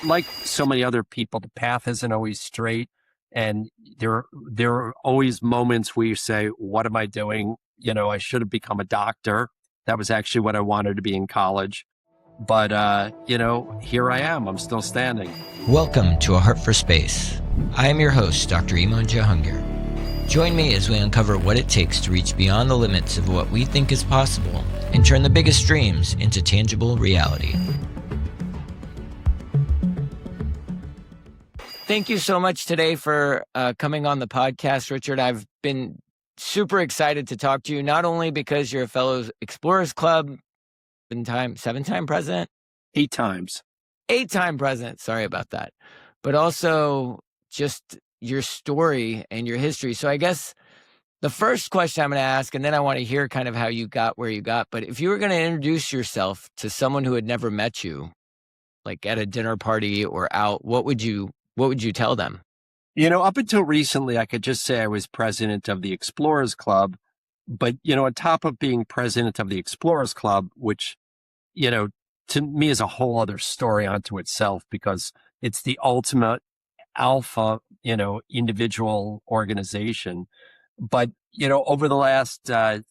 like so many other people, the path isn't always straight. And there are always moments where you say, what am I doing? I should have become a doctor. That was actually what I wanted to be in college. But, here I am. I'm still standing. Welcome to A Heart for Space. I am your host, Dr. Eiman Jahangir. Join me as we uncover what it takes to reach beyond the limits of what we think is possible and turn the biggest dreams into tangible reality. Thank you so much today for coming on the podcast, Richard. I've been super excited to talk to you, not only because you're a fellow Explorers Club, seven-time president? 8 times. 8-time president. Sorry about that. But also just your story and your history. So I guess the first question I'm going to ask, and then I want to hear kind of how you got where you got, but if you were going to introduce yourself to someone who had never met you, like at a dinner party or out, what would you tell them? Up until recently, I could just say I was president of the Explorers Club. But, on top of being president of the Explorers Club, which, to me is a whole other story unto itself, because it's the ultimate alpha, individual organization. But, over the last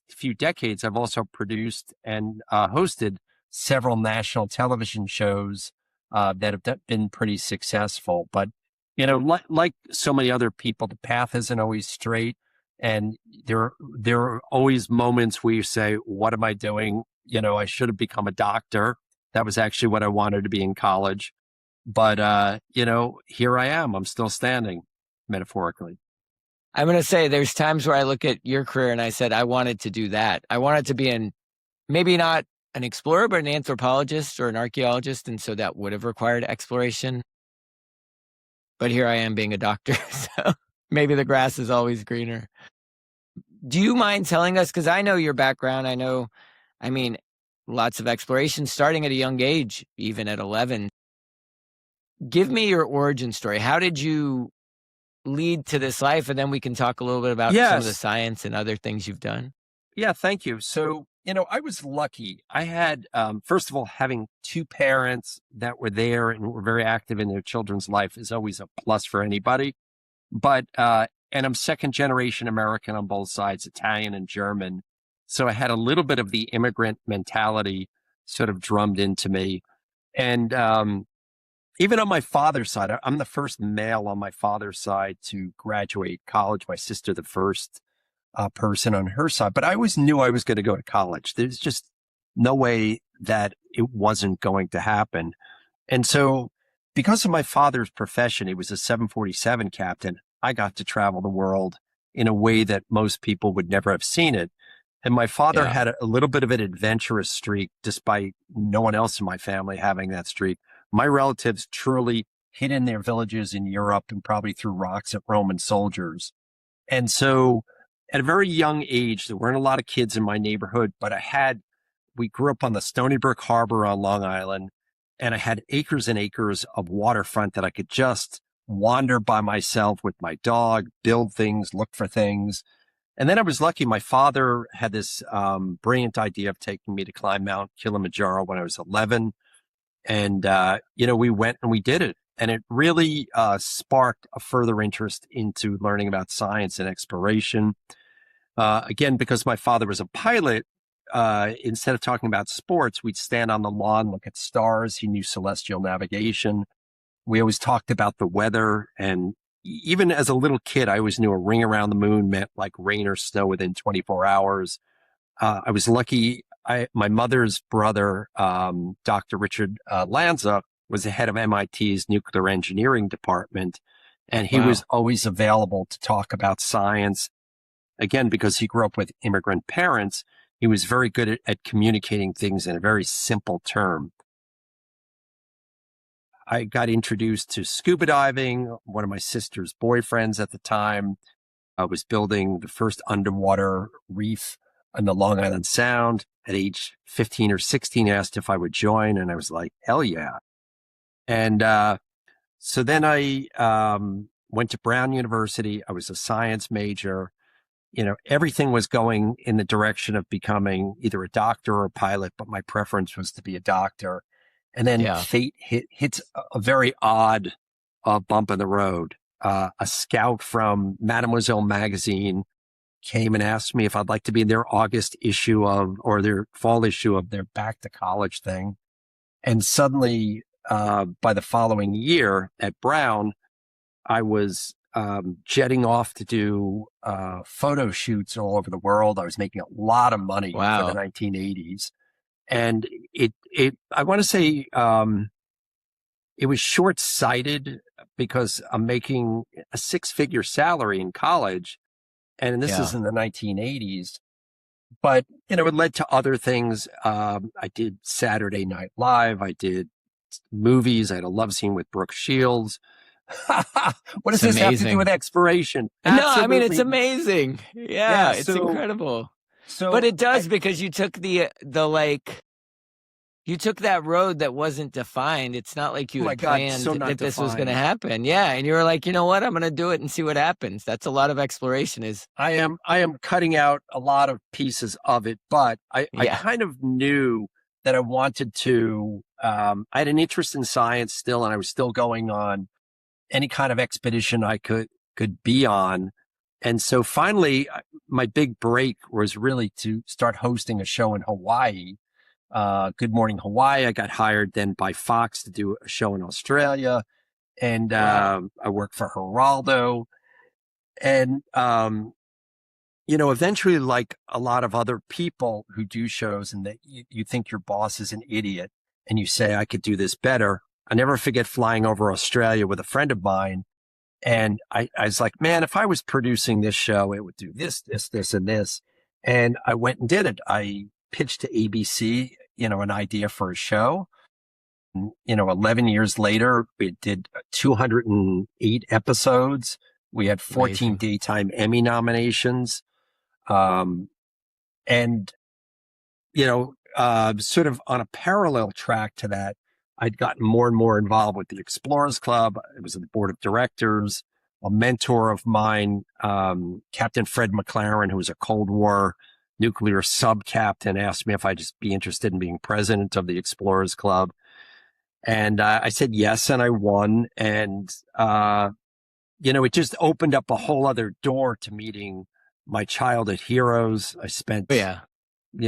few decades, I've also produced and hosted several national television shows that have been pretty successful. But, like so many other people, the path isn't always straight. And there are always moments where you say, what am I doing? I should have become a doctor. That was actually what I wanted to be in college. But, here I am. I'm still standing, metaphorically. I'm going to say there's times where I look at your career and I said, I wanted to do that. I wanted to be maybe not an explorer, but an anthropologist or an archaeologist. And so that would have required exploration. But here I am being a doctor. So maybe the grass is always greener. Do you mind telling us, because I know your background, lots of exploration starting at a young age, even at 11. Give me your origin story. How did you lead to this life? And then we can talk a little bit about some of the science and other things you've done. Yeah, thank you. So, I was lucky. I had, first of all, having 2 parents that were there and were very active in their children's life is always a plus for anybody. But, and I'm second generation American on both sides, Italian and German. So I had a little bit of the immigrant mentality sort of drummed into me. And, even on my father's side, I'm the first male on my father's side to graduate college. My sister, the first person on her side. But I always knew I was going to go to college. There's just no way that it wasn't going to happen. And so because of my father's profession, he was a 747 captain. I got to travel the world in a way that most people would never have seen it. And my father had a little bit of an adventurous streak, despite no one else in my family having that streak. My relatives truly hid in their villages in Europe and probably threw rocks at Roman soldiers. And so at a very young age, there weren't a lot of kids in my neighborhood, but we grew up on the Stony Brook Harbor on Long Island, and I had acres and acres of waterfront that I could just wander by myself with my dog, build things, look for things. And then I was lucky. My father had this brilliant idea of taking me to climb Mount Kilimanjaro when I was 11. And, we went and we did it. And it really sparked a further interest into learning about science and exploration. Again, because my father was a pilot, instead of talking about sports, we'd stand on the lawn, look at stars. He knew celestial navigation. We always talked about the weather. And even as a little kid, I always knew a ring around the moon meant like rain or snow within 24 hours. I was lucky. My mother's brother, Dr. Richard Lanza, was the head of MIT's nuclear engineering department. And he was always available to talk about science. Again, because he grew up with immigrant parents, he was very good at communicating things in a very simple term. I got introduced to scuba diving. One of my sister's boyfriends at the time was building the first underwater reef on the Long Island Sound. At age 15 or 16, asked if I would join, and I was like, hell yeah. And so then I went to Brown University. I was a science major. Everything was going in the direction of becoming either a doctor or a pilot, but my preference was to be a doctor. And then Yeah. fate hits a very odd bump in the road. A scout from Mademoiselle magazine came and asked me if I'd like to be in their August issue or their fall issue of their Back to College thing. And suddenly, by the following year at Brown, I was jetting off to do photo shoots all over the world. I was making a lot of money for the Wow. 1980s. And I want to say, it was short-sighted because I'm making a six-figure salary in college, and this is Yeah. in the 1980s. But, it led to other things. I did Saturday Night Live. I did movies. I had a love scene with Brooke Shields. What does It's this have to do amazing. with exploration? No, I mean, it's Absolutely. amazing. Yeah. Yeah, it's incredible. But So it does, because you took you took that road that wasn't defined. It's not like oh you my had God, planned so not that this was going to defined. happen. Yeah, and you were like, you know what? I'm going to do it and see what happens. That's a lot of exploration. I am cutting out a lot of pieces of it, but I Yeah, kind of knew that I wanted to, I had an interest in science still, and I was still going on any kind of expedition I could be on. And so finally, my big break was really to start hosting a show in Hawaii. Good Morning Hawaii. I got hired then by Fox to do a show in Australia, and wow, I worked for Geraldo. And eventually, like a lot of other people who do shows, and that you think your boss is an idiot, and you say, I could do this better. I never forget flying over Australia with a friend of mine. And I was like, man, if I was producing this show, it would do this, this, this, and this. And I went and did it. I pitched to ABC, an idea for a show. And, 11 years later, we did 208 episodes. We had 14 amazing. daytime Emmy nominations. Um, and, sort of on a parallel track to that, I'd gotten more and more involved with the Explorers Club. I was on the board of directors. A mentor of mine, Captain Fred McLaren, who was a Cold War nuclear sub captain, asked me if I'd just be interested in being president of the Explorers Club. And I said yes, and I won. And, it just opened up a whole other door to meeting my childhood heroes. I spent, Oh, yeah.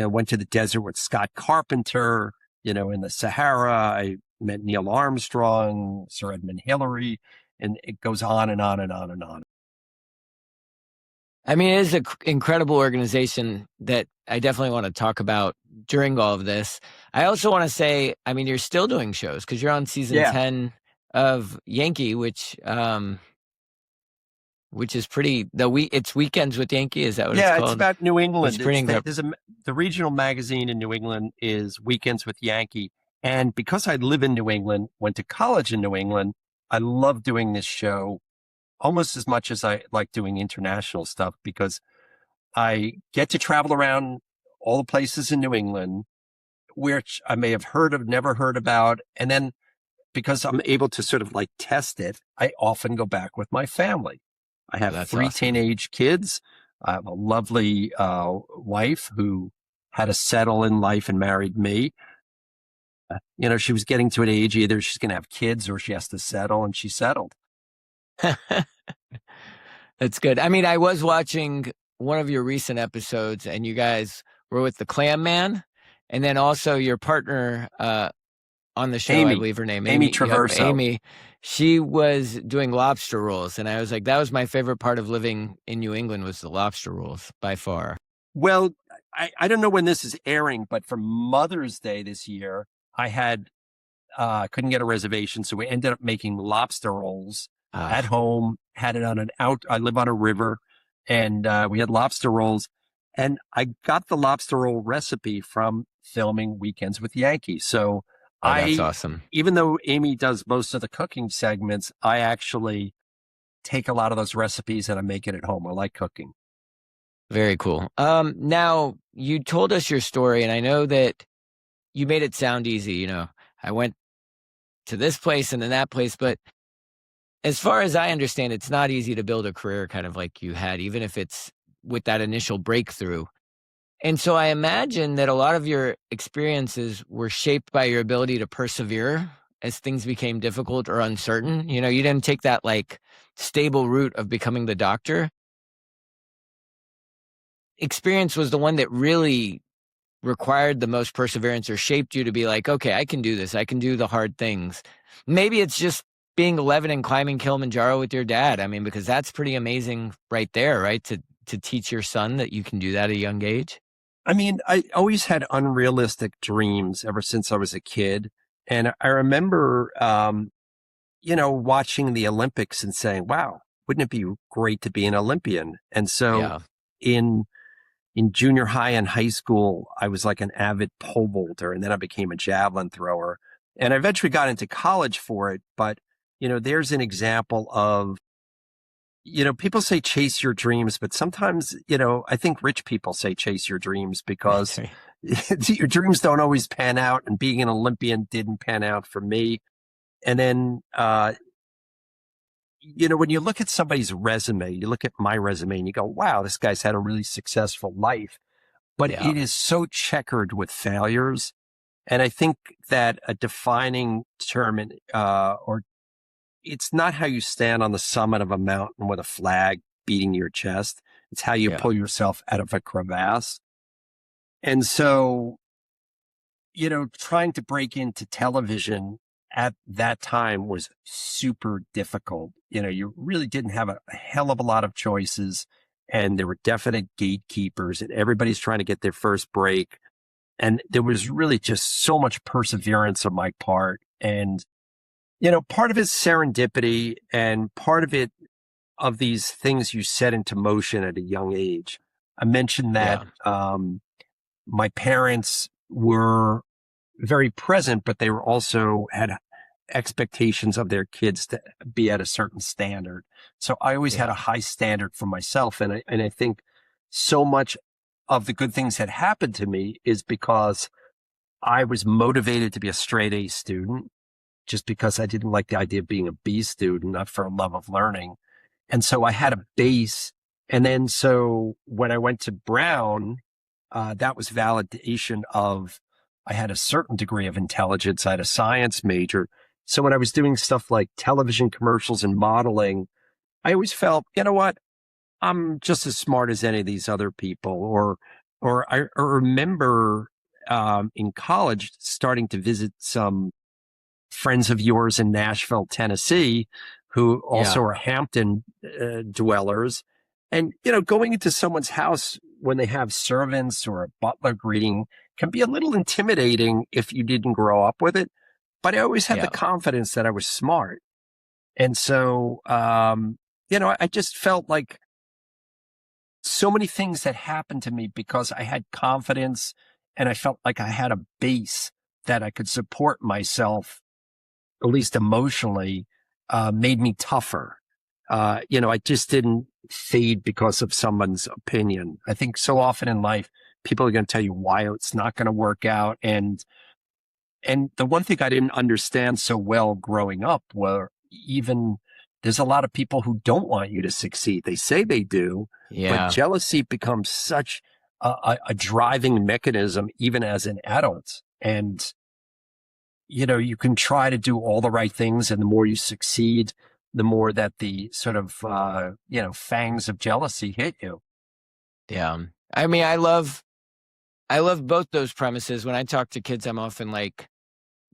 went to the desert with Scott Carpenter, in the Sahara. I met Neil Armstrong, Sir Edmund Hillary, and it goes on and on and on and on. I mean, it is an incredible organization that I definitely want to talk about during all of this. I also want to say, I mean, you're still doing shows because you're on season Yeah. 10 of Yankee, which is pretty. It's Weekends with Yankee. Is that what it's Yeah, called? it's about New England. It's pretty incredible. The regional magazine in New England is Weekends with Yankee. And because I live in New England, went to college in New England, I love doing this show almost as much as I like doing international stuff, because I get to travel around all the places in New England, which I may have heard of, never heard about. And then because I'm able to sort of like test it, I often go back with my family. I have That's three awesome. teenage kids. I have a lovely wife who had to settle in life and married me. She was getting to an age, either she's going to have kids or she has to settle, and she settled. That's good. I mean, I was watching one of your recent episodes, and you guys were with the Clam Man, and then also your partner on the show, I Amy. believe her name, Amy Yep, Traverso. Amy. She was doing lobster rolls, and I was like, that was my favorite part of living in New England, was the lobster rolls by far. Well, I don't know when this is airing, but for Mother's Day this year, I had couldn't get a reservation, so we ended up making lobster rolls at home. Had it on I live on a river, and we had lobster rolls. And I got the lobster roll recipe from filming Weekends with Yankee. So That's awesome. even though Amy does most of the cooking segments, I actually take a lot of those recipes and I make it at home. I like cooking. Very cool. Now you told us your story, and I know that you made it sound easy. I went to this place and then that place, but as far as I understand, it's not easy to build a career kind of like you had, even if it's with that initial breakthrough. And so I imagine that a lot of your experiences were shaped by your ability to persevere as things became difficult or uncertain. You know, you didn't take that like stable route of becoming the doctor. Experience was the one that really required the most perseverance or shaped you to be like, okay, I can do this. I can do the hard things. Maybe it's just being 11 and climbing Kilimanjaro with your dad. I mean, because that's pretty amazing right there, right? To teach your son that you can do that at a young age. I mean, I always had unrealistic dreams ever since I was a kid. And I remember, watching the Olympics and saying, wow, wouldn't it be great to be an Olympian? And so Yeah. in junior high and high school, I was like an avid pole vaulter, and then I became a javelin thrower. And I eventually got into college for it. But, there's an example of, people say chase your dreams, but sometimes, I think rich people say chase your dreams because your dreams don't always pan out. And being an Olympian didn't pan out for me. And then, when you look at somebody's resume, you look at my resume and you go, wow, this guy's had a really successful life, but Yeah. it is so checkered with failures. And I think that a defining term, or it's not how you stand on the summit of a mountain with a flag beating your chest. It's how you Yeah. pull yourself out of a crevasse. And so, trying to break into television at that time was super difficult. You really didn't have a hell of a lot of choices, and there were definite gatekeepers, and everybody's trying to get their first break. And there was really just so much perseverance on my part. And, part of it's serendipity, and part of it of these things you set into motion at a young age. I mentioned that, Yeah. my parents were very present, but they were also had expectations of their kids to be at a certain standard. So I always had Yeah. a high standard for myself. And I think so much of the good things that happened to me is because I was motivated to be a straight A student, just because I didn't like the idea of being a B student, not for a love of learning. And so I had a base. And then so when I went to Brown, that was validation of I had a certain degree of intelligence. I had a science major. So when I was doing stuff like television commercials and modeling, I always felt, you know what? I'm just as smart as any of these other people. Or I remember in college starting to visit some friends of yours in Nashville, Tennessee, who also Yeah. are Hampton dwellers. And, going into someone's house when they have servants or a butler greeting can be a little intimidating if you didn't grow up with it. But I always had the Yeah. confidence that I was smart. And so, I just felt like so many things that happened to me because I had confidence and I felt like I had a base that I could support myself, at least emotionally, made me tougher. I just didn't fade because of someone's opinion. I think so often in life, people are going to tell you why it's not going to work out. And the one thing I didn't understand so well growing up were even there's a lot of people who don't want you to succeed. They say they do, but Yeah. jealousy becomes such a driving mechanism, even as an adult. And you can try to do all the right things, and the more you succeed, the more that the sort of, fangs of jealousy hit you. Yeah. I mean, I love both those premises. When I talk to kids, I'm often like,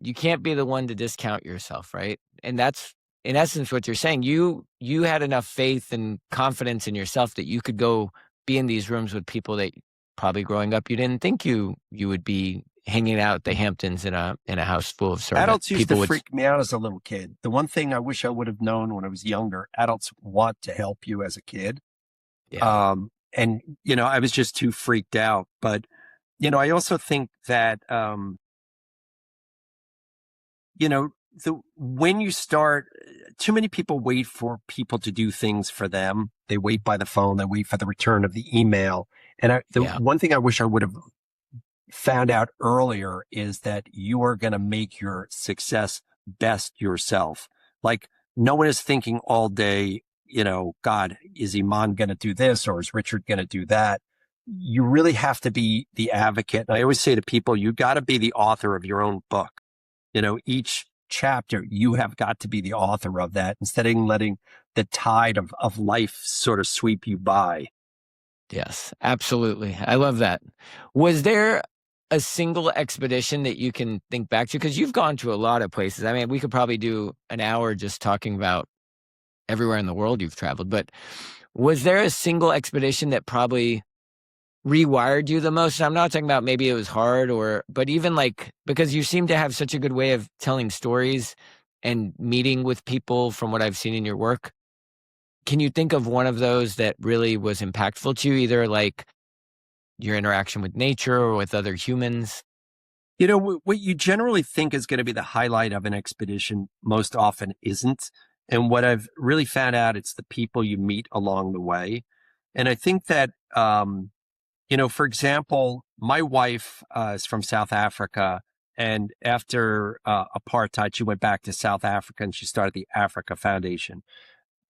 you can't be the one to discount yourself, right? And that's in essence what you're saying. You had enough faith and confidence in yourself that you could go be in these rooms with people that probably growing up you didn't think you would be hanging out at the Hamptons in a house full of servant Adults used to people with. freak me out as a little kid. The one thing I wish I would have known when I was younger, adults want to help you as a kid. Yeah. And, I was just too freaked out. But, I also think that, when you start, too many people wait for people to do things for them. They wait by the phone. They wait for the return of the email. And the Yeah. one thing I wish I would have found out earlier is that you are going to make your success best yourself. Like no one is thinking all day, God, is Iman going to do this or is Richard going to do that? you really have to be the advocate. And I always say to people, you got to be the author of your own book. Each chapter, you have got to be the author of that instead of letting the tide of life sort of sweep you by. Yes, absolutely. I love that. Was there a single expedition that you can think back to? Because you've gone to a lot of places. I mean, we could probably do an hour just talking about everywhere in the world you've traveled. But was there a single expedition that probably rewired you the most? I'm not talking about maybe it was hard but even because you seem to have such a good way of telling stories and meeting with people from what I've seen in your work. Can you think of one of those that really was impactful to you, either like your interaction with nature or with other humans? What you generally think is going to be the highlight of an expedition most often isn't. And what I've really found out, it's the people you meet along the way. And I think that, for example, my wife is from South Africa. And after apartheid, she went back to South Africa and she started the Africa Foundation.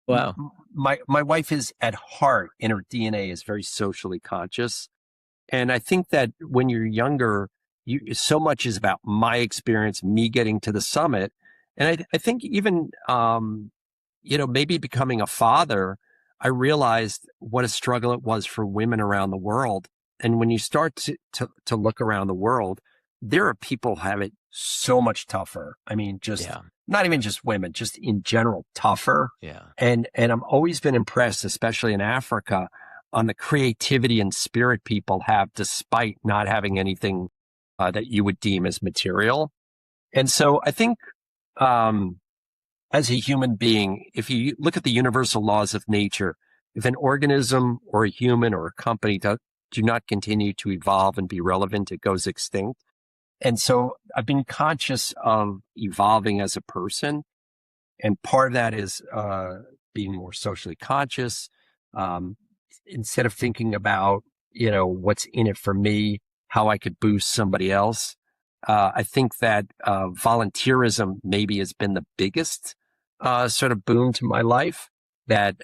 Wow. My wife is at heart, in her DNA, is very socially conscious. And I think that when you're younger, so much is about my experience, me getting to the summit. And I think even, maybe becoming a father, I realized what a struggle it was for women around the world. And when you start to look around the world, there are people who have it so much tougher. I mean, not even just women, just in general, tougher. Yeah. And I've always been impressed, especially in Africa, on the creativity and spirit people have, despite not having anything that you would deem as material. And so I think, as a human being, if you look at the universal laws of nature, if an organism or a human or a company do not continue to evolve and be relevant, it goes extinct. And so I've been conscious of evolving as a person. And part of that is being more socially conscious. Instead of thinking about, what's in it for me, how I could boost somebody else. I think that volunteerism maybe has been the biggest sort of boon to my life. That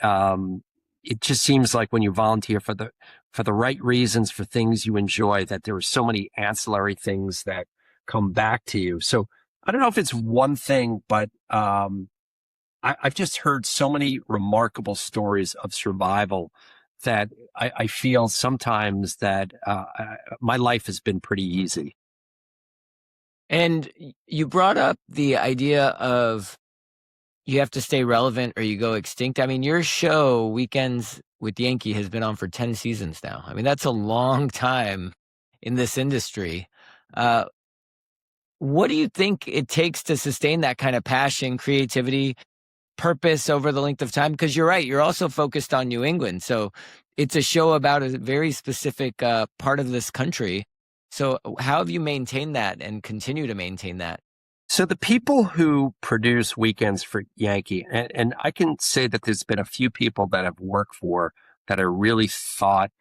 it just seems like when you volunteer for the right reasons, for things you enjoy, that there are so many ancillary things that come back to you. So I don't know if it's one thing, but I've just heard so many remarkable stories of survival that I feel sometimes that my life has been pretty easy. And you brought up the idea of you have to stay relevant or you go extinct. I mean, your show, Weekends with Yankee, has been on for 10 seasons now. I mean, that's a long time in this industry. What do you think it takes to sustain that kind of passion, creativity, purpose over the length of time? Because you're right, you're also focused on New England. So it's a show about a very specific part of this country. So how have you maintained that and continue to maintain that? So the people who produce Weekends for Yankee, and I can say that there's been a few people that I've worked for that I really thought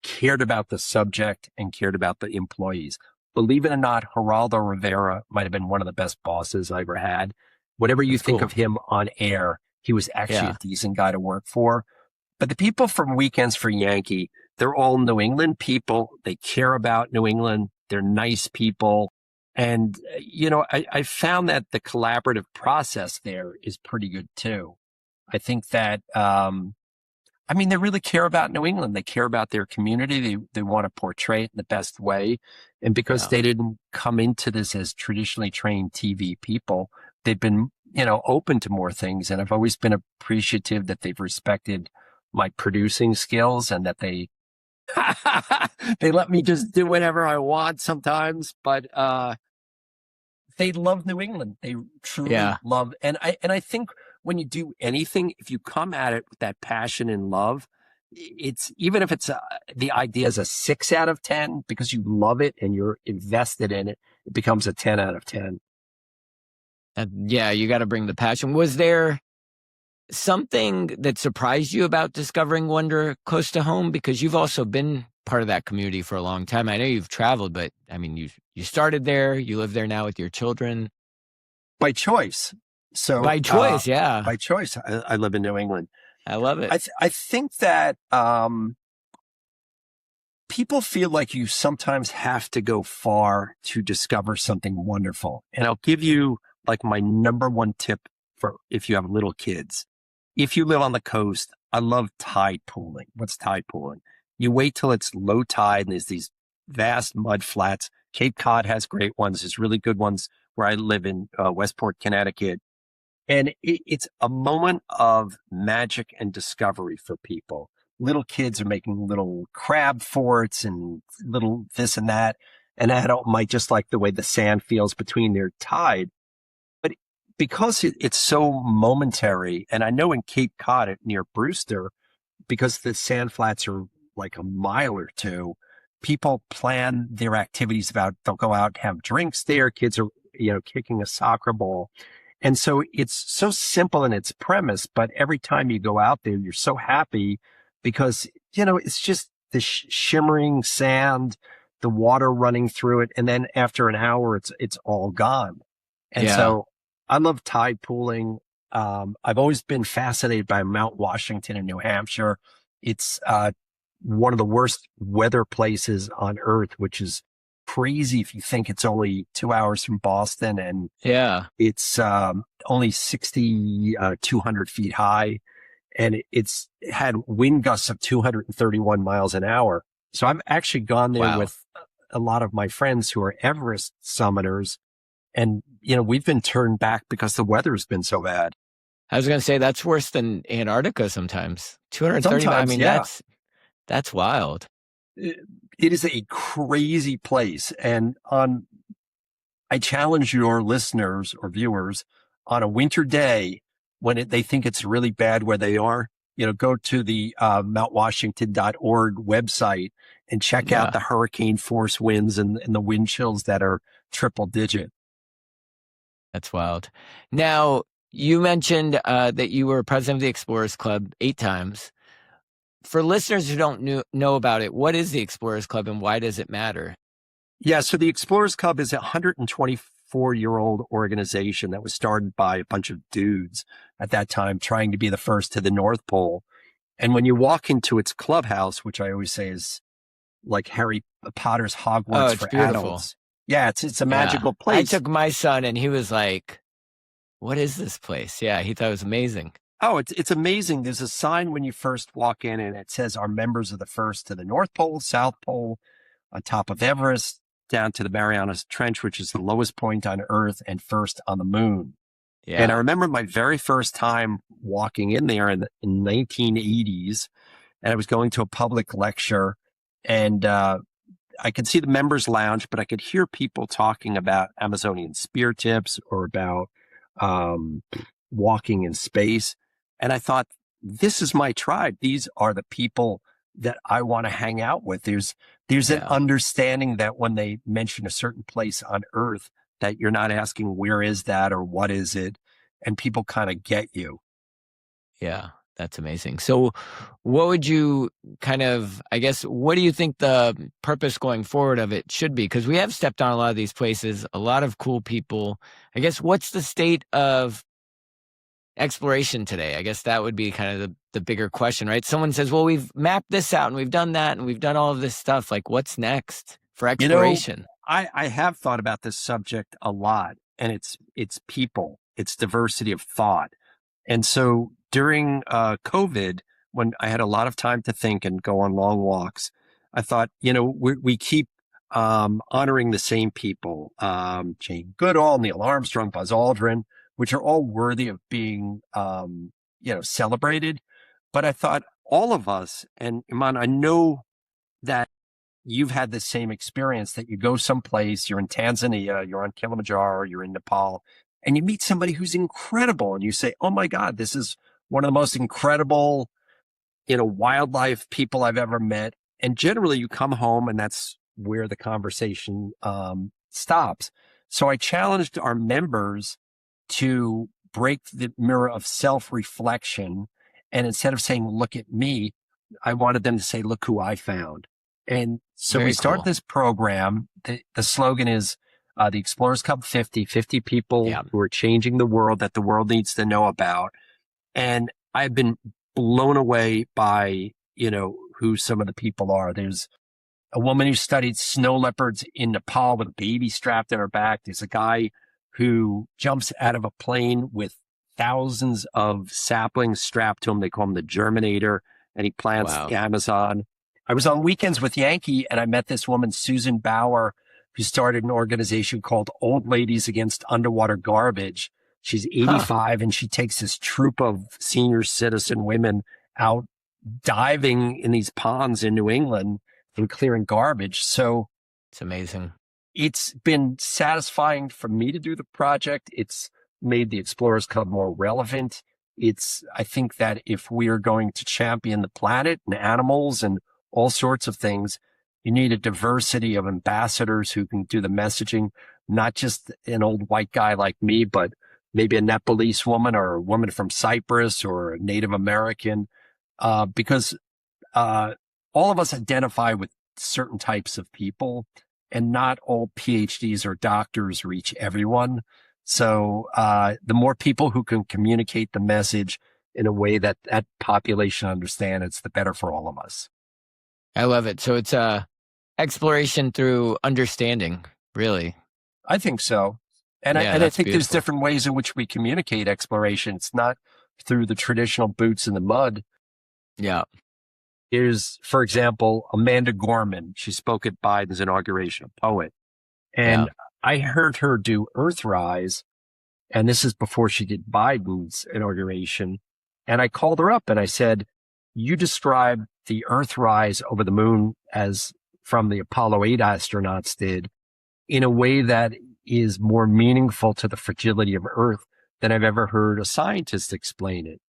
cared about the subject and cared about the employees. Believe it or not, Geraldo Rivera might have been one of the best bosses I ever had. Whatever you think of him on air, he was actually a decent guy to work for. But the people from Weekends for Yankee, they're all New England people. They care about New England. They're nice people. And, I found that the collaborative process there is pretty good too. I think that, they really care about New England. They care about their community. They want to portray it in the best way. And because they didn't come into this as traditionally trained TV people, they've been, open to more things. And I've always been appreciative that they've respected my producing skills and that they let me just do whatever I want sometimes. But they love New England. They truly love. And I think when you do anything, if you come at it with that passion and love, it's, even if it's the idea is a 6 out of 10, because you love it and you're invested in it, it becomes a 10 out of 10. You got to bring the passion. Was there something that surprised you about discovering Wonder close to home? Because you've also been part of that community for a long time. I know you've traveled, but I mean, you started there, you live there now with your children. By choice. So by choice, by choice, I live in New England. I love it. I think that people feel like you sometimes have to go far to discover something wonderful. And I'll give you like my number one tip for if you have little kids. If you live on the coast, I love tide pooling. What's tide pooling? You wait till it's low tide and there's these vast mud flats. Cape Cod has great ones. There's really good ones where I live in Westport, Connecticut. And it's a moment of magic and discovery for people. Little kids are making little crab forts and little this and that. An adult might just like the way the sand feels between their tide. But because it's so momentary, and I know in Cape Cod near Brewster, because the sand flats are like a mile or two, people plan their activities about, they'll go out and have drinks there. Kids are, kicking a soccer ball. And so it's so simple in its premise, but every time you go out there, you're so happy because, it's just the shimmering sand, the water running through it. And then after an hour, it's all gone. And so I love tide pooling. I've always been fascinated by Mount Washington in New Hampshire. It's, one of the worst weather places on earth, which is crazy if you think it's only 2 hours from Boston and it's only 200 feet high, and it's had wind gusts of 231 miles an hour. So I've actually gone there with a lot of my friends who are Everest summiters, and we've been turned back because the weather's been so bad. I was going to say that's worse than Antarctica sometimes. 230. I mean, that's wild. It is a crazy place. And I challenge your listeners or viewers on a winter day when they think it's really bad where they are, go to the mountwashington.org website and check out the hurricane force winds and the wind chills that are triple digit. That's wild. Now, you mentioned that you were president of the Explorers Club 8 times. For listeners who don't know about it, what is the Explorers Club and why does it matter? Yeah, so the Explorers Club is a 124-year-old organization that was started by a bunch of dudes at that time trying to be the first to the North Pole. And when you walk into its clubhouse, which I always say is like Harry Potter's Hogwarts for beautiful. Adults. Yeah, it's a magical place. I took my son and he was like, what is this place? Yeah, he thought it was amazing. Oh, it's amazing. There's a sign when you first walk in and it says our members are the first to the North Pole, South Pole, on top of Everest, down to the Marianas Trench, which is the lowest point on Earth, and first on the moon. Yeah. And I remember my very first time walking in there in 1980s, and I was going to a public lecture, and I could see the members lounge, but I could hear people talking about Amazonian spear tips or about walking in space. And I thought, this is my tribe. These are the people that I want to hang out with. There's an understanding that when they mention a certain place on Earth, that you're not asking, where is that or what is it? And people kind of get you. Yeah, that's amazing. So what would you what do you think the purpose going forward of it should be? Because we have stepped on a lot of these places, a lot of cool people. I guess what's the state of exploration today? I guess that would be kind of the bigger question, right? Someone says, well, we've mapped this out and we've done that and we've done all of this stuff. Like, what's next for exploration? I have thought about this subject a lot, and it's people, it's diversity of thought. And so during COVID, when I had a lot of time to think and go on long walks, I thought, we keep honoring the same people, Jane Goodall, Neil Armstrong, Buzz Aldrin, which are all worthy of being, celebrated. But I thought all of us, and Eiman, I know that you've had the same experience, that you go someplace, you're in Tanzania, you're on Kilimanjaro, you're in Nepal, and you meet somebody who's incredible. And you say, oh my God, this is one of the most incredible, wildlife people I've ever met. And generally you come home and that's where the conversation stops. So I challenged our members to break the mirror of self-reflection. And instead of saying, look at me, I wanted them to say, look who I found. And so we started this program. The slogan is the Explorers Club 50 people who are changing the world, that the world needs to know about. And I've been blown away by, who some of the people are. There's a woman who studied snow leopards in Nepal with a baby strapped in her back. There's a guy who jumps out of a plane with thousands of saplings strapped to him. They call him the Germinator, and he plants Wow. the Amazon. I was on Weekends with Yankee, and I met this woman, Susan Bauer, who started an organization called Old Ladies Against Underwater Garbage. She's Huh. 85, and she takes this troop of senior citizen women out diving in these ponds in New England and clearing garbage. So It's amazing. it's been satisfying for me to do the project. It's made the Explorers Club more relevant. I think that if we are going to champion the planet and animals and all sorts of things, you need a diversity of ambassadors who can do the messaging, not just an old white guy like me, but maybe a Nepalese woman or a woman from Cyprus or a Native American, because all of us identify with certain types of people, and not all PhDs or doctors reach everyone. So the more people who can communicate the message in a way that that population understands, it's the better for all of us. I love it. So it's exploration through understanding, really. I think so. And Yeah, I that's think there's beautiful. different ways in which we communicate exploration. It's not through the traditional boots in the mud. Yeah. Here's, for example, Amanda Gorman. She spoke at Biden's inauguration, a poet. Yeah. And I heard her do Earthrise, and this is before she did Biden's inauguration. And I called her up and I said, you described the Earthrise over the moon as from the Apollo 8 astronauts did in a way that is more meaningful to the fragility of Earth than I've ever heard a scientist explain it.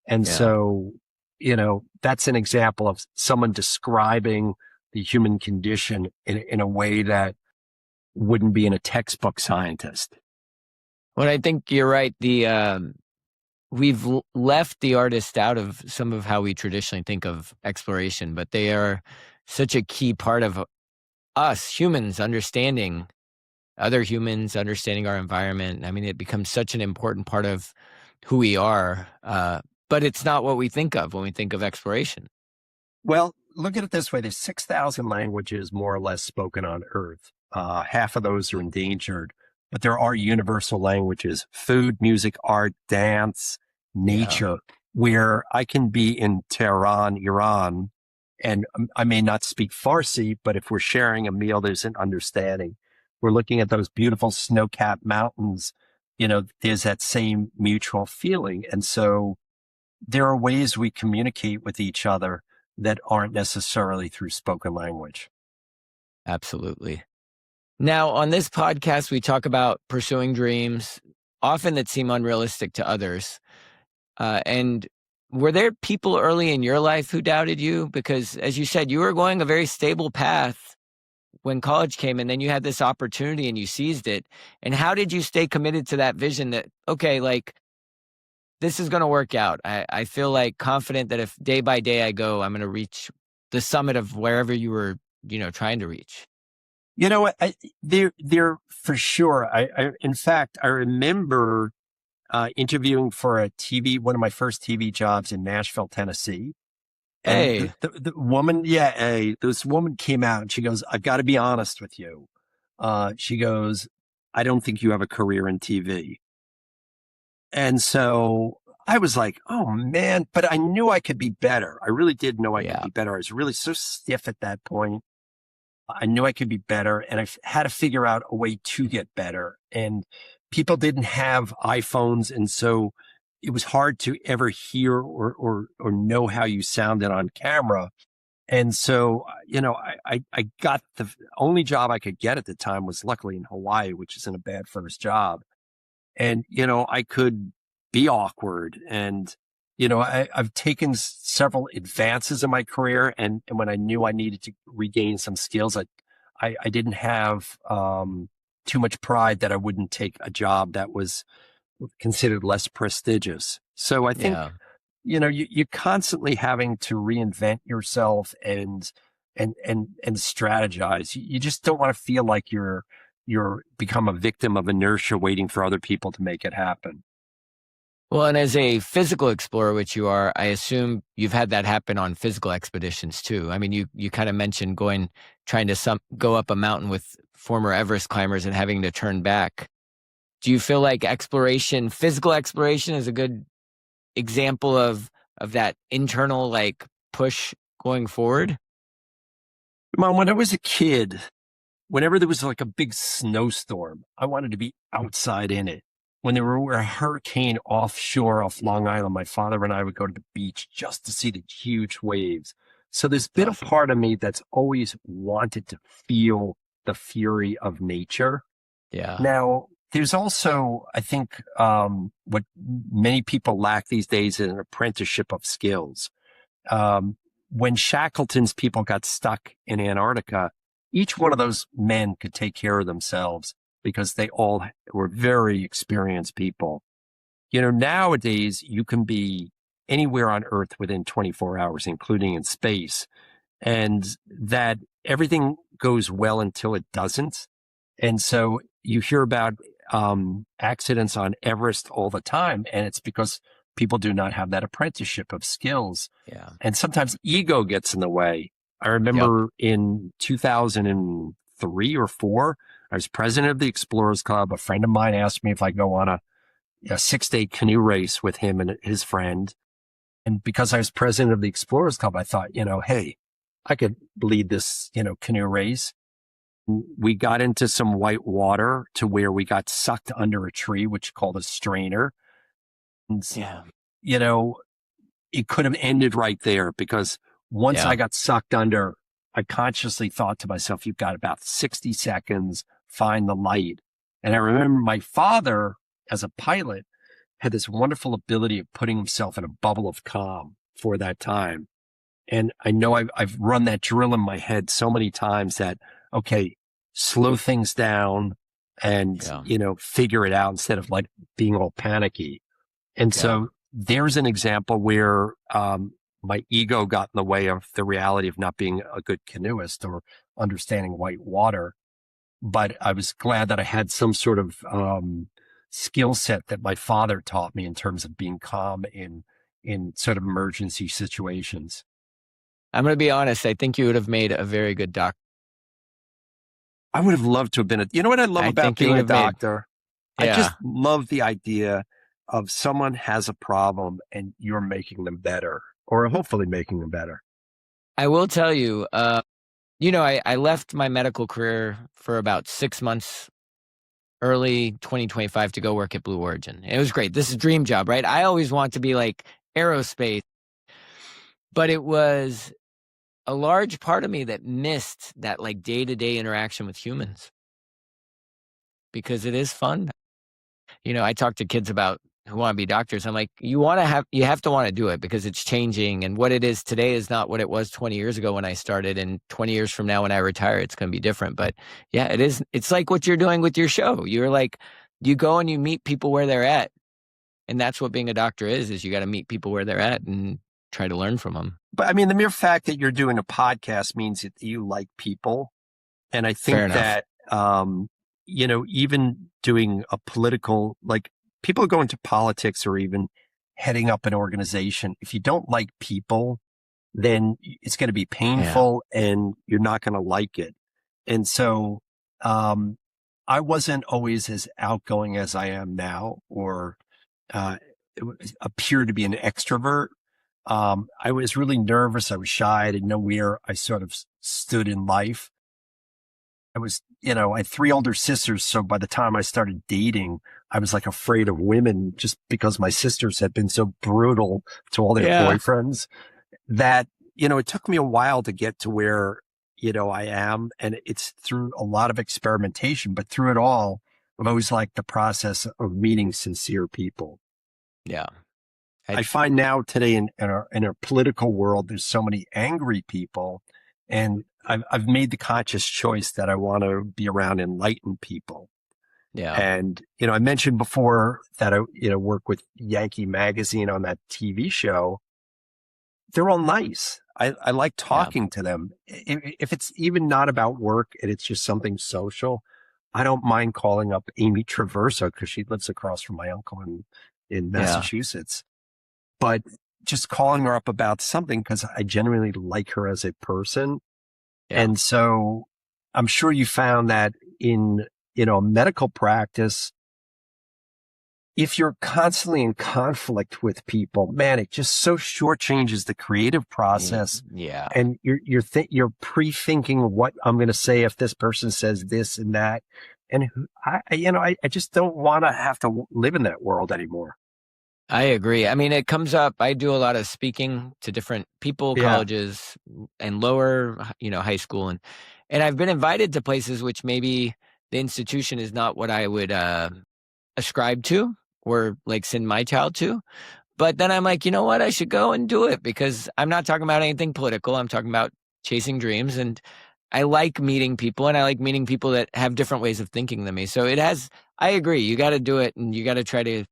And Yeah. so, that's an example of someone describing the human condition in a way that wouldn't be in a textbook scientist. Well, I think you're right. We've left the artist out of some of how we traditionally think of exploration, but they are such a key part of us humans understanding other humans, understanding our environment. I mean, it becomes such an important part of who we are, but it's not what we think of when we think of exploration. Well, look at it this way. There's 6,000 languages more or less spoken on Earth. Half of those are endangered, but there are universal languages: food, music, art, dance, nature, where I can be in Tehran, Iran, and I may not speak Farsi, but if we're sharing a meal, there's an understanding. We're looking at those beautiful snow-capped mountains, there's that same mutual feeling. And so there are ways we communicate with each other that aren't necessarily through spoken language. Absolutely. Now, on this podcast, we talk about pursuing dreams, often that seem unrealistic to others. And were there people early in your life who doubted you? Because, as you said, you were going a very stable path when college came, and then you had this opportunity and you seized it. And how did you stay committed to that vision that, okay, like, this is going to work out? I feel like confident that if day by day I go, I'm going to reach the summit of wherever you were, trying to reach. You know what? They're for sure. In fact, I remember interviewing for one of my first TV jobs in Nashville, Tennessee. And Hey, the woman, this woman came out and she goes, I've got to be honest with you. She goes, I don't think you have a career in TV. And so I was like, oh man, but I knew I could be better. I really did know I could be better. I was really so stiff at that point. I knew I could be better, and I had to figure out a way to get better. And people didn't have iPhones, and so it was hard to ever hear or know how you sounded on camera. And so, I got the only job I could get at the time was luckily in Hawaii, which isn't a bad first job. And, I could be awkward. And, I've taken several advances in my career. And when I knew I needed to regain some skills, I didn't have too much pride that I wouldn't take a job that was considered less prestigious. So I think, you're constantly having to reinvent yourself and strategize. You just don't want to feel like you're become a victim of inertia waiting for other people to make it happen. Well, and as a physical explorer, which you are, I assume you've had that happen on physical expeditions too. I mean, you kind of mentioned trying to go up a mountain with former Everest climbers and having to turn back. Do you feel like physical exploration is a good example of that internal like push going forward? Mom, when I was a kid, whenever there was like a big snowstorm, I wanted to be outside in it. When there were a hurricane offshore off Long Island, my father and I would go to the beach just to see the huge waves. So there's been a Awesome. part of me that's always wanted to feel the fury of nature. Yeah. Now, there's also, I think, what many people lack these days is an apprenticeship of skills. Um, when Shackleton's people got stuck in Antarctica, each one of those men could take care of themselves because they all were very experienced people. Nowadays you can be anywhere on Earth within 24 hours, including in space, and that everything goes well until it doesn't. And so you hear about accidents on Everest all the time, and it's because people do not have that apprenticeship of skills. Yeah. And sometimes ego gets in the way. I Yep. remember in 2003 or four, I was president of the Explorers Club. A friend of mine asked me if I go on a 6-day canoe race with him and his friend. And because I was president of the Explorers Club, I thought, hey, I could lead this, canoe race. We got into some white water to where we got sucked under a tree, which called a strainer. And, Yeah. it could have ended right there because once Yeah. I got sucked under, I consciously thought to myself, you've got about 60 seconds, find the light. And I remember my father, as a pilot, had this wonderful ability of putting himself in a bubble of calm for that time. And I know I've run that drill in my head so many times that, okay, slow things down and, Yeah. figure it out instead of like being all panicky. And Yeah. so there's an example where my ego got in the way of the reality of not being a good canoeist or understanding white water. But I was glad that I had some sort of skill set that my father taught me in terms of being calm in sort of emergency situations. I'm going to be honest. I think you would have made a very good doctor. I would have loved to have been you know what I love I about think you being would a have made, doctor? I yeah. just love the idea of someone has a problem and you're making them better or hopefully making them better. I will tell you, I left my medical career for about 6 months, early 2025, to go work at Blue Origin. It was great. This is a dream job, right? I always want to be like aerospace, but it was a large part of me that missed that like day-to-day interaction with humans because it is fun. I talk to kids about who want to be doctors. I'm like, you have to want to do it because it's changing. And what it is today is not what it was 20 years ago when I started. And 20 years from now, when I retire, it's going to be different. But yeah, it is. It's like what you're doing with your show. You're like, you go and you meet people where they're at. And that's what being a doctor is you got to meet people where they're at and try to learn from them. But I mean, the mere fact that you're doing a podcast means that you like people. And I Fair think enough. that, even doing a political, like people who go into politics or even heading up an organization, if you don't like people, then it's going to be painful and you're not going to like it. And so, I wasn't always as outgoing as I am now or, appear to be an extrovert. I was really nervous. I was shy. I didn't know where I sort of stood in life. I had 3 older sisters. So by the time I started dating, I was like afraid of women just because my sisters had been so brutal to all their boyfriends that, it took me a while to get to where, I am. And it's through a lot of experimentation, but through it all, I've always liked the process of meeting sincere people. Yeah. I find now today in our political world, there's so many angry people, and I've made the conscious choice that I want to be around enlightened people. Yeah. And, I mentioned before that I, work with Yankee magazine on that TV show. They're all nice. I like talking to them. If it's even not about work and it's just something social, I don't mind calling up Amy Traverso because she lives across from my uncle in Yeah. Massachusetts. But just calling her up about something because I genuinely like her as a person. Yeah. And so I'm sure you found that in, medical practice, if you're constantly in conflict with people, man, it just so shortchanges the creative process. Yeah. And you're pre-thinking what I'm going to say if this person says this and that. And I just don't want to have to live in that world anymore. I agree. I mean, it comes up. I do a lot of speaking to different people, Yeah. colleges and lower, high school. And I've been invited to places which maybe the institution is not what I would ascribe to or like send my child to. But then I'm like, you know what? I should go and do it because I'm not talking about anything political. I'm talking about chasing dreams. And I like meeting people and I like meeting people that have different ways of thinking than me. So I agree. You got to do it and you got to try to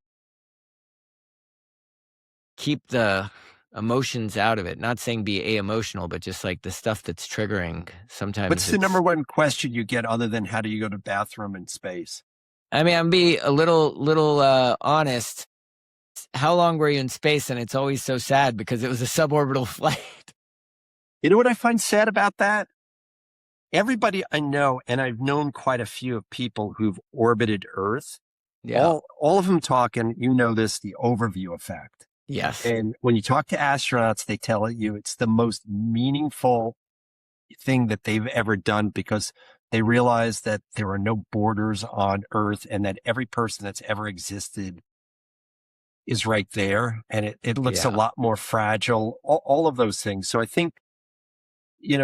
keep the emotions out of it. Not saying be emotional, but just like the stuff that's triggering. Sometimes What's the number one question you get other than how do you go to the bathroom in space? I mean, I'm be a little honest. How long were you in space? And it's always so sad because it was a suborbital flight. You know what I find sad about that? Everybody I know, and I've known quite a few of people who've orbited Earth, Yeah. all of them talking, this, the overview effect. Yes. And when you talk to astronauts, they tell you it's the most meaningful thing that they've ever done because they realize that there are no borders on Earth and that every person that's ever existed is right there. And it looks a lot more fragile, all of those things. So I think,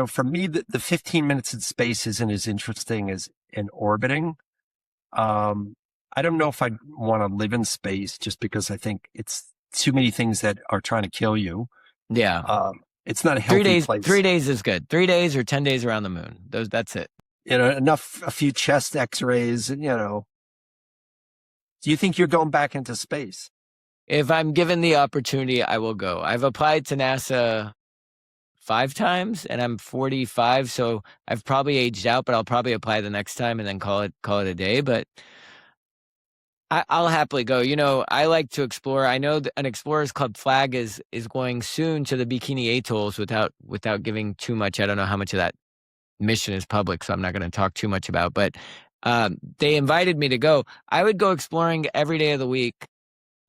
for me, the 15 minutes in space isn't as interesting as in orbiting. I don't know if I'd want to live in space just because I think it's too many things that are trying to kill you. Yeah. It's not a healthy place. 3 days is good. 3 days or 10 days around the moon. That's it. A few chest x-rays, do you think you're going back into space? If I'm given the opportunity, I will go. I've applied to NASA 5 times and I'm 45. So I've probably aged out, but I'll probably apply the next time and then call it a day. But I'll happily go. I like to explore. I know an Explorers Club flag is going soon to the Bikini Atolls without giving too much. I don't know how much of that mission is public, so I'm not going to talk too much about. But they invited me to go. I would go exploring every day of the week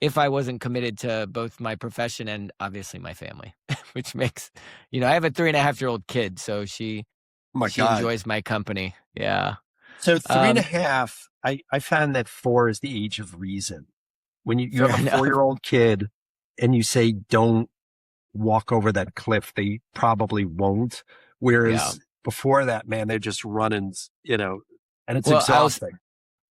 if I wasn't committed to both my profession and obviously my family, which makes, I have a 3.5-year-old kid, so she enjoys my company. Yeah. So 3.5, I found that 4 is the age of reason. When you have a 4-year-old kid and you say, don't walk over that cliff, they probably won't. Whereas before that, man, they're just running, and it's exhausting.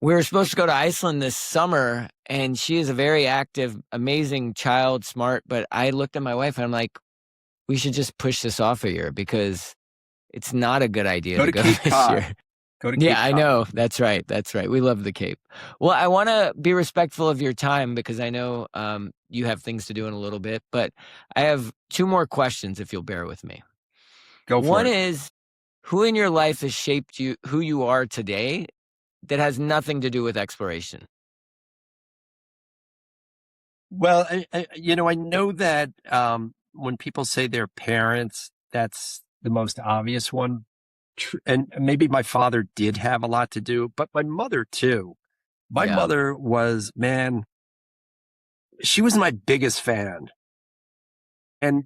We were supposed to go to Iceland this summer, and she is a very active, amazing child, smart. But I looked at my wife and I'm like, we should just push this off a year because it's not a good idea to go this year. I know. That's right. We love the Cape. Well, I want to be respectful of your time because I know you have things to do in a little bit. But I have 2 more questions if you'll bear with me. Go for it. One is, who in your life has shaped you, who you are today, that has nothing to do with exploration? Well, I know that when people say their parents, that's the most obvious one. And maybe my father did have a lot to do, but my mother too. My mother was, man, she was my biggest fan. And,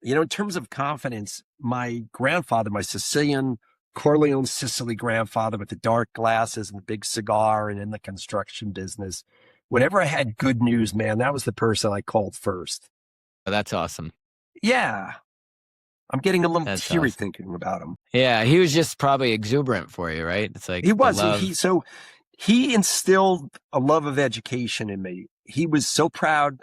in terms of confidence, my grandfather, my Sicilian, Corleone, Sicily grandfather with the dark glasses and the big cigar and in the construction business, whenever I had good news, man, that was the person I called first. Oh, that's awesome. Yeah. I'm getting a little teary thinking about him. Yeah, he was just probably exuberant for you, right? It's like he was. He instilled a love of education in me. He was so proud.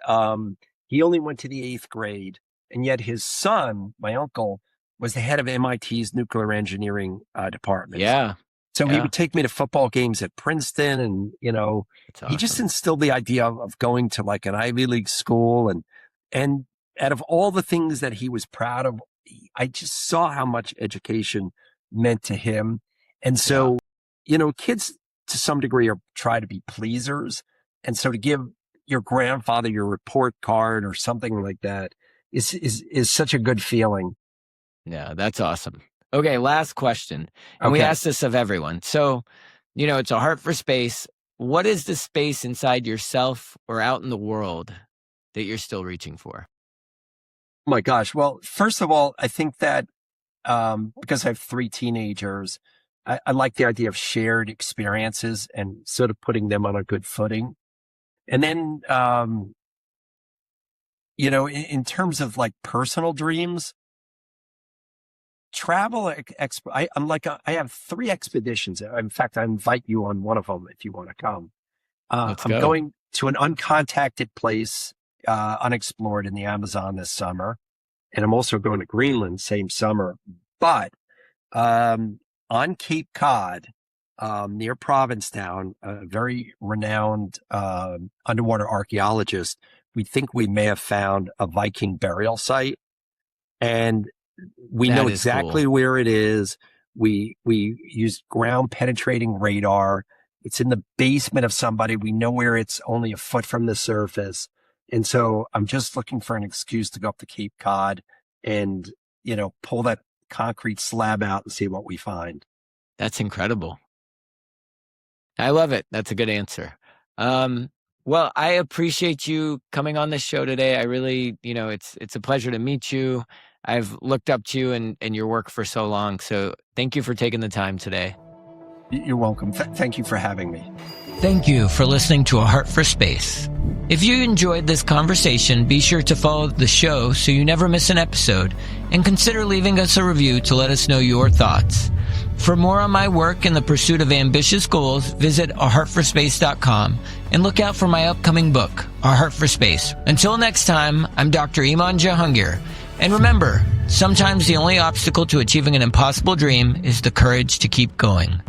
He only went to the 8th grade, and yet his son, my uncle, was the head of MIT's nuclear engineering department. Yeah. So he would take me to football games at Princeton, and he just instilled the idea of going to like an Ivy League school, and out of all the things that he was proud of, I just saw how much education meant to him. And so, kids to some degree try to be pleasers, And so to give your grandfather your report card or something like that is such a good feeling. Yeah, that's awesome. Okay, last question. And we Okay. ask this of everyone. So, it's a heart for space. What is the space inside yourself or out in the world that you're still reaching for? Oh my gosh. Well, first of all, I think that because I have 3 teenagers, I like the idea of shared experiences and sort of putting them on a good footing. And then, in terms of like personal dreams, travel. I have 3 expeditions. In fact, I invite you on one of them if you want to come. Let's I'm go. going to an uncontacted place, Unexplored in the Amazon this summer. And I'm also going to Greenland same summer. But on Cape Cod, near Provincetown, a very renowned underwater archaeologist, we think we may have found a Viking burial site. And we That know is exactly cool. where it is. We used ground penetrating radar. It's in the basement of somebody. We know where it's only a foot from the surface. And so I'm just looking for an excuse to go up to Cape Cod and, pull that concrete slab out and see what we find. That's incredible. I love it. That's a good answer. Well, I appreciate you coming on this show today. I really, it's a pleasure to meet you. I've looked up to you and your work for so long. So thank you for taking the time today. You're welcome. Thank you for having me. Thank you for listening to A Heart for Space. If you enjoyed this conversation, be sure to follow the show so you never miss an episode, and consider leaving us a review to let us know your thoughts. For more on my work in the pursuit of ambitious goals, visit aheartforspace.com and look out for my upcoming book, A Heart for Space. Until next time, I'm Dr. Eiman Jahangir. And remember, sometimes the only obstacle to achieving an impossible dream is the courage to keep going.